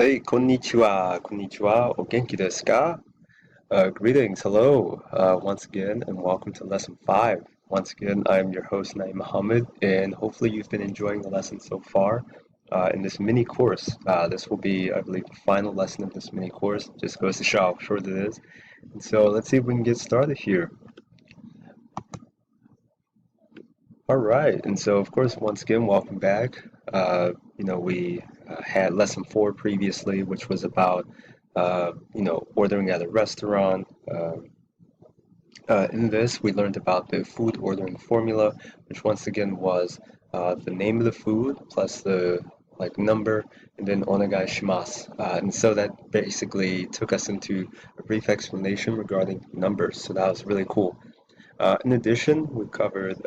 Hey, konnichiwa, konnichiwa, o genki desu ka? Greetings, hello, once again, and welcome to lesson 5. Once again, I'm your host, Naeem Muhammad, and hopefully you've been enjoying the lesson so far in this mini course. This will be, I believe, the final lesson of this mini course. Just goes to show how short it is. And so let's see if we can get started here. All right, and so of course, once again, welcome back. We had lesson 4 previously, which was about ordering at a restaurant. In this, we learned about the food ordering formula, which once again was the name of the food plus the number, and then onegai shimasu. And so that basically took us into a brief explanation regarding numbers. So that was really cool. In addition, we covered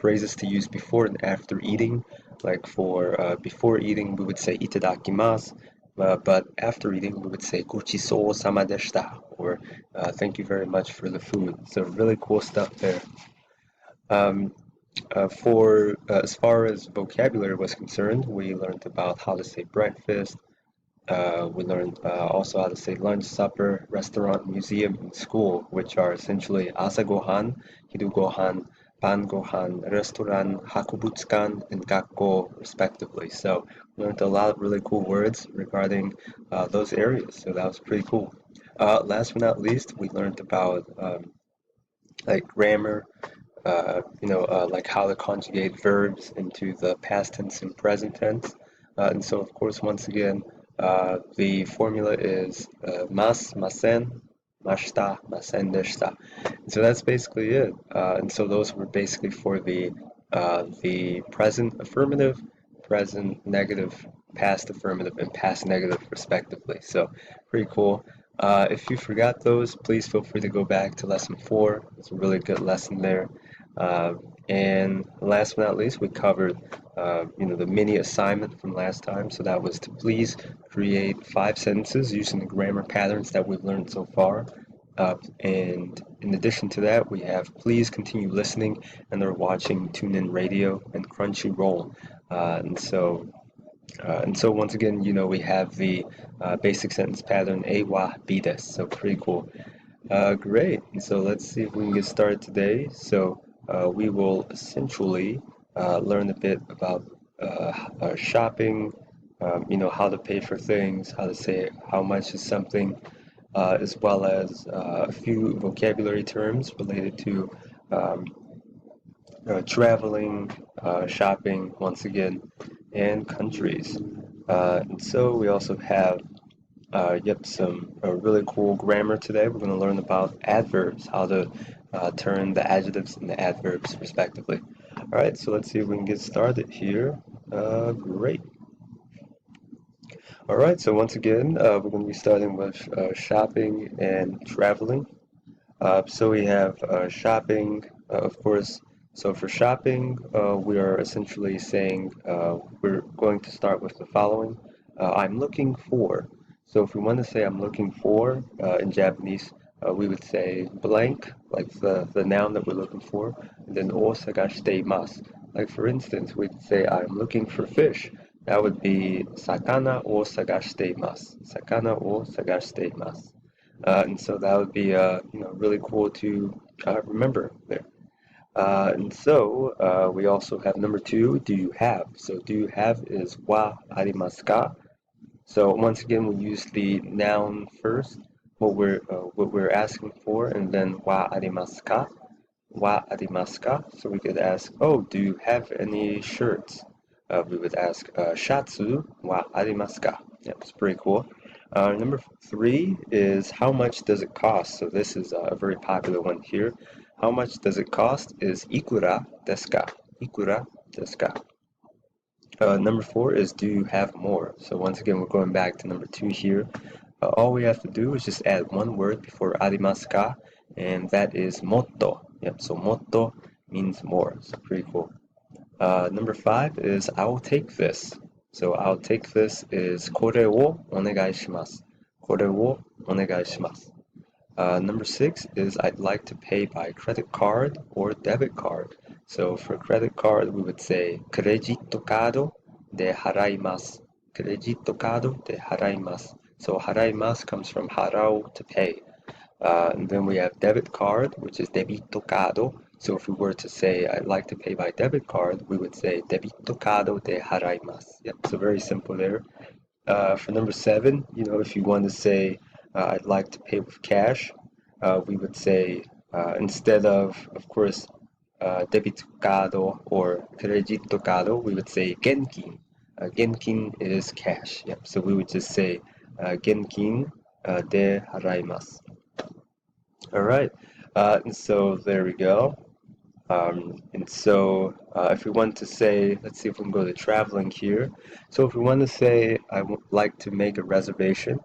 phrases to use before and after eating. Like for before eating, we would say itadakimasu, but after eating, we would say gochiso sama deshita, or thank you very much for the food. So really cool stuff there. Um, for As far as vocabulary was concerned, we learned about how to say breakfast, we learned also how to say lunch, supper, restaurant, museum, and school, which are essentially asagohan, hirugohan, bangohan, restaurant, hakubutsukan, and gakko, respectively. So we learned a lot of really cool words regarding those areas. So that was pretty cool. Last but not least, we learned about grammar, like how to conjugate verbs into the past tense and present tense. And so, of course, once again, the formula is mas, masen, mashita, masen deshita. And so that's basically it. And so those were basically for the present affirmative, present negative, past affirmative, and past negative, respectively. So pretty cool. If you forgot those, please feel free to go back to lesson 4. It's a really good lesson there. And last but not least, we covered the mini assignment from last time. So that was to please create 5 sentences using the grammar patterns that we've learned so far. And in addition to that, we have please continue listening and or watching TuneIn Radio and Crunchyroll. And so once again, we have the basic sentence pattern A wa B des. So pretty cool. Great. And so let's see if we can get started today. So we will essentially learn a bit about shopping, how to pay for things, how to say how much is something, as well as a few vocabulary terms related to um, traveling, shopping, once again, and countries. And so we also have some really cool grammar today. We're going to learn about adverbs, how to turn the adjectives into adverbs, respectively. All right, so let's see if we can get started here. Great. All right, so once again, we're going to be starting with shopping and traveling. So we have shopping, of course. So for shopping, we are essentially saying we're going to start with the following. I'm looking for. So if we want to say I'm looking for in Japanese, we would say blank, like the noun that we're looking for, and then o sagashite imasu. Like for instance, we'd say I'm looking for fish. That would be sakana o sagashite imasu. Sakana o sagashite imasu. And so that would be really cool to remember there. And so we also have number 2, do you have? So do you have is wa arimasu ka? So once again, we use the noun first, what we're asking for, and then wa arimasu ka? Wa arimasu ka? So we could ask, oh, do you have any shirts? We would ask, shatsu wa arimasu ka? Yeah, it's pretty cool. Number 3 is how much does it cost? So this is a very popular one here. How much does it cost is ikura desu ka? Ikura desu ka? Number 4 is do you have more? So once again, we're going back to number 2 here. All we have to do is just add one word before arimasu ka, and that is motto. Yep, so motto means more. So pretty cool. Number 5 is I'll take this. So I'll take this is kore wo onegai shimasu. Kore wo onegai shimasu. Number 6 is I'd like to pay by credit card or debit card. So for credit card, we would say クレジットカードで払います.クレジットカードで払います. So 払います comes from 払う to pay. And then we have debit card, which is debito card. So if we were to say, I'd like to pay by debit card, we would say debito card de haraimasu. Yep, so very simple there. For number 7, if you want to say, I'd like to pay with cash, we would say, instead of course, debito card or credito card, we would say genkin. Genkin is cash. Yep, so we would just say genkin de haraimasu. All right, and so there we go. And so if we want to say, let's see if we can go to traveling here. So if we want to say, I would like to make a reservation,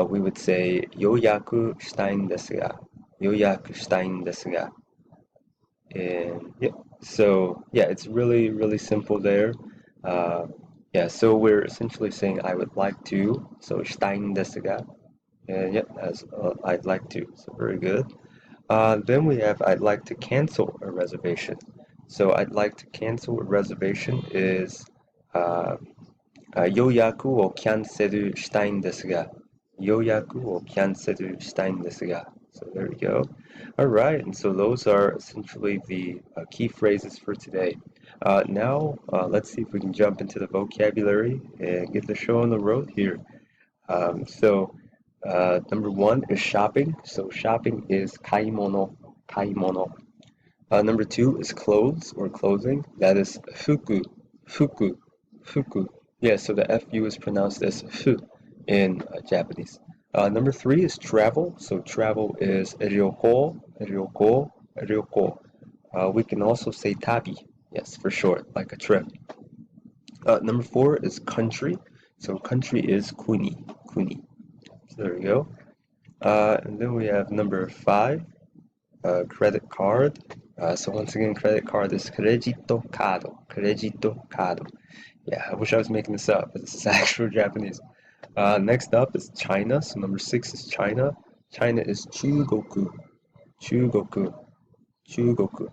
we would say, 予約したいんですが. 予約したいんですが. And yeah, so yeah, it's really, really simple there. Yeah, so we're essentially saying, I would like to, so したいんですが. And yeah, as I'd like to, so very good. Then we have I'd like to cancel a reservation. So I'd like to cancel a reservation is 予約をキャンセルしたいんですが。予約をキャンセルしたいんですが。So there we go. All right, and so those are essentially the key phrases for today. Now, let's see if we can jump into the vocabulary and get the show on the road here. Number 1 is shopping. So shopping is 買い物, 買い物. Number 2 is clothes or clothing. That is 服, 服, 服. Yeah, so the FU is pronounced as fu in Japanese. Number 3 is travel. So travel is 旅行, 旅行, 旅行. We can also say tabi, yes, for short, like a trip. Number 4 is country. So country is kuni, kuni. So there we go. And then we have number 5, credit card. So once again, credit card is クレジットカード, クレジットカード. Yeah, I wish I was making this up, but this is actual Japanese. Next up is China. So number 6 is China. China is 中国, 中国, 中国.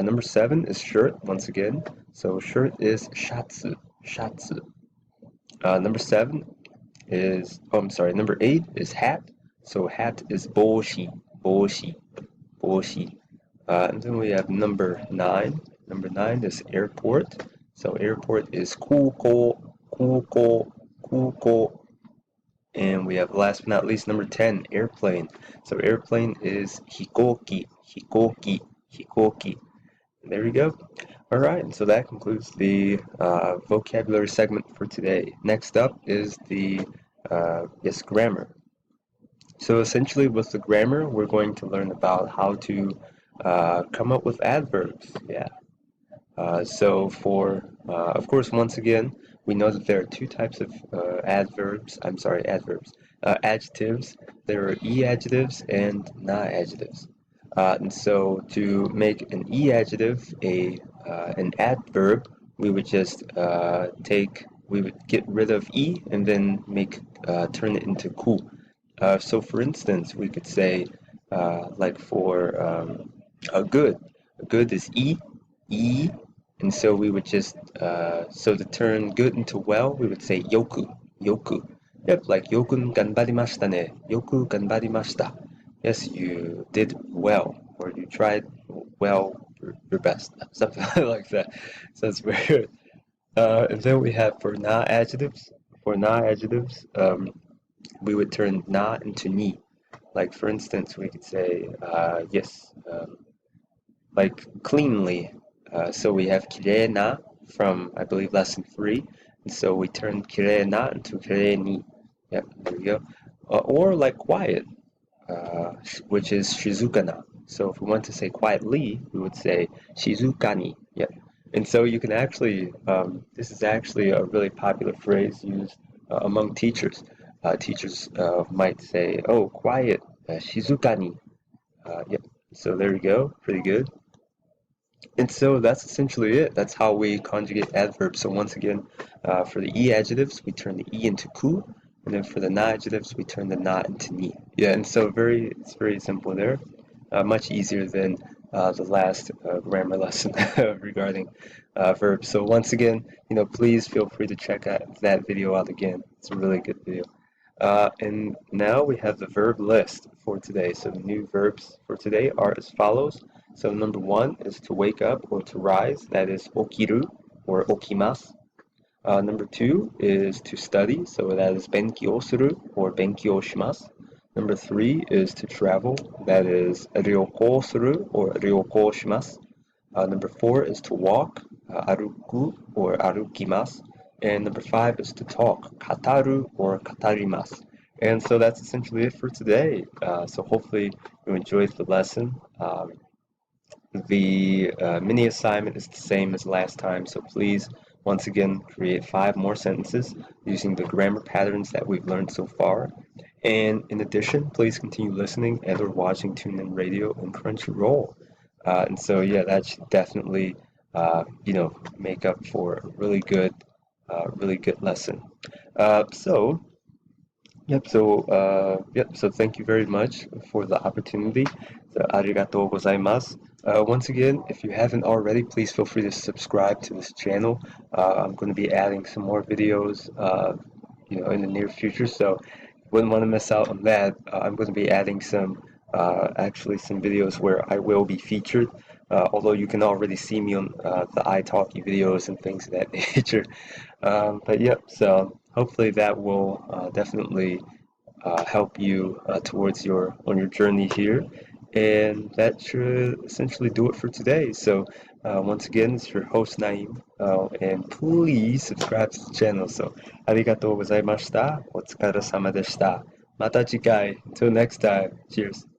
Number 7 is shirt, once again. So shirt is シャツ, シャツ. Number 7 is, number 8 is hat. So hat is 帽子, 帽子, 帽子. And then we have number 9. Number 9 is airport. So airport is 空港, 空港, 空港. And we have last but not least number 10, airplane. So airplane is 飛行機, 飛行機, 飛行機. There we go. All right, and so that concludes the vocabulary segment for today. Next up is the grammar. So essentially with the grammar, we're going to learn about how to come up with adverbs. Yeah. So for, of course, once again, we know that there are two types of adverbs. Adjectives. There are e-adjectives and na-adjectives. And so to make an e-adjective an adverb, we would just we would get rid of e and then turn it into ku. So for instance, we could say like for a good is e, and so we would just so to turn good into well, we would say yoku, yoku. Yep, like yoku ganbarimashita ne, yoku ganbarimashita. Yes, you did well, or you tried well your best, something like that. So that's weird. And then we have for na-adjectives. For na-adjectives, we would turn na into ni. Like for instance, we could say yes, like cleanly. So we have kirena from I believe lesson 3, and so we turn kirena into kireni. Yep, there we go. Or like quiet, which is shizukana. So if we want to say quietly, we would say shizukani. Yep. And so you can actually, this is actually a really popular phrase used among teachers. Teachers might say, "Oh, quiet, shizukani." Yep. So there you go. Pretty good. And so that's essentially it. That's how we conjugate adverbs. So once again, for the e adjectives, we turn the e into ku, and then for the na adjectives, we turn the na into ni. Yeah, and so it's very simple there. Much easier than the last grammar lesson regarding verbs. So once again, please feel free to check out that video out again. It's a really good video. And now we have the verb list for today. So the new verbs for today are as follows. So number one is to wake up or to rise. That is okiru or okimasu. Number two is to study. So that is benkyou suru or benkyou shimasu. Number three is to travel. That is ryoukou suru or ryoukou shimasu. Number four is to walk, aruku or arukimasu. And number five is to talk, kataru or katarimasu. And so that's essentially it for today. So hopefully you enjoyed the lesson. The mini assignment is the same as last time, so please, once again, create 5 more sentences using the grammar patterns that we've learned so far. And in addition, please continue listening and or watching TuneIn Radio and Crunchyroll. And so, yeah, that should definitely, make up for a really good lesson. So, so thank you very much for the opportunity. So, arigatou gozaimasu. Once again, if you haven't already, please feel free to subscribe to this channel. I'm going to be adding some more videos, in the near future, so wouldn't want to miss out on that. I'm going to be adding actually some videos where I will be featured, although you can already see me on the italki videos and things of that nature. But yep, so hopefully that will definitely help you towards on your journey here. And that should essentially do it for today. So once again, it's your host Naeem, and please subscribe to the channel. So, ありがとうございました。お疲れ様でした。また次回. Until next time. Cheers.